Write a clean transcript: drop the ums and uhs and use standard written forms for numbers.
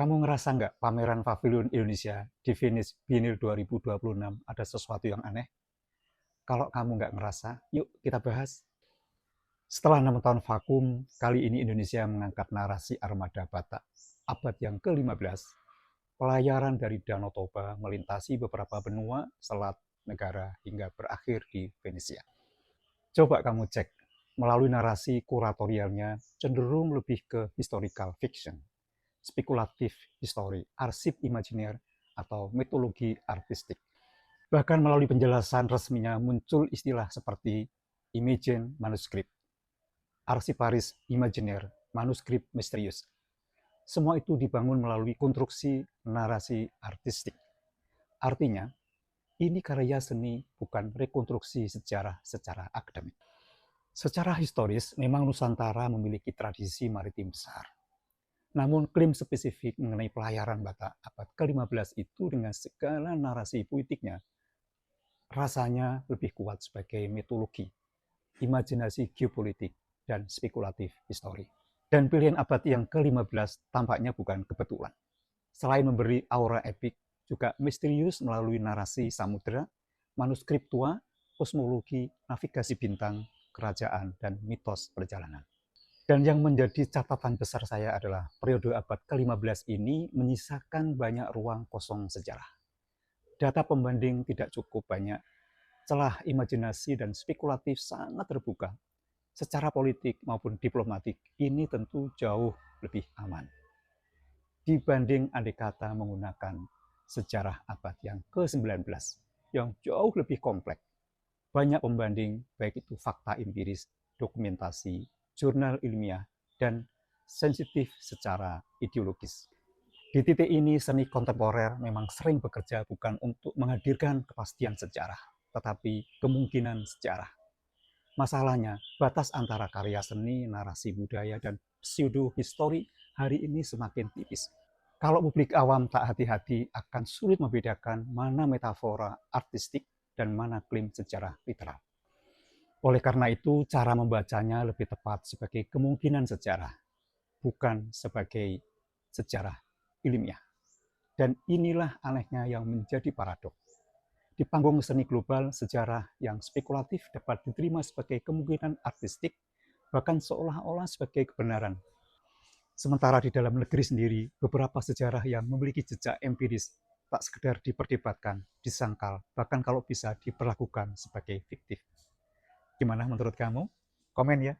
Kamu ngerasa nggak pameran Pavilion Indonesia di Venice Biennale 2026 ada sesuatu yang aneh? Kalau kamu nggak ngerasa, yuk kita bahas. Setelah 6 tahun vakum, kali ini Indonesia mengangkat narasi Armada Batak abad yang ke-15. Pelayaran dari Danau Toba melintasi beberapa benua, selat, negara, hingga berakhir di Venesia. Coba kamu cek, melalui narasi kuratorialnya cenderung lebih ke historical fiction, spekulatif histori, arsip imajiner, atau mitologi artistik. Bahkan melalui penjelasan resminya muncul istilah seperti Imagine Manuscript, arsiparis imajiner, manuskrip misterius. Semua itu dibangun melalui konstruksi narasi artistik. Artinya, ini karya seni bukan rekonstruksi sejarah secara akademik. Secara historis, memang Nusantara memiliki tradisi maritim besar. Namun klaim spesifik mengenai pelayaran Batak abad ke-15 itu dengan segala narasi puitiknya rasanya lebih kuat sebagai mitologi, imajinasi geopolitik, dan spekulatif histori. Dan pilihan abad yang ke-15 tampaknya bukan kebetulan. Selain memberi aura epik, juga misterius melalui narasi samudera, manuskrip tua, kosmologi, navigasi bintang, kerajaan, dan mitos perjalanan. Dan yang menjadi catatan besar saya adalah periode abad ke-15 ini menyisakan banyak ruang kosong sejarah. Data pembanding tidak cukup banyak, celah imajinasi dan spekulatif sangat terbuka. Secara politik maupun diplomatik, ini tentu jauh lebih aman dibanding andai kata menggunakan sejarah abad yang ke-19 yang jauh lebih kompleks. Banyak pembanding, baik itu fakta empiris, dokumentasi, jurnal ilmiah, dan sensitif secara ideologis. Di titik ini, seni kontemporer memang sering bekerja bukan untuk menghadirkan kepastian sejarah, tetapi kemungkinan sejarah. Masalahnya, batas antara karya seni, narasi budaya, dan pseudo-histori hari ini semakin tipis. Kalau publik awam tak hati-hati, akan sulit membedakan mana metafora artistik dan mana klaim sejarah literal. Oleh karena itu, cara membacanya lebih tepat sebagai kemungkinan sejarah, bukan sebagai sejarah ilmiah. Dan inilah anehnya yang menjadi paradok. Di panggung seni global, sejarah yang spekulatif dapat diterima sebagai kemungkinan artistik, bahkan seolah-olah sebagai kebenaran. Sementara di dalam negeri sendiri, beberapa sejarah yang memiliki jejak empiris tak sekedar diperdebatkan, disangkal, bahkan kalau bisa diperlakukan sebagai fiktif. Gimana menurut kamu? Komen ya.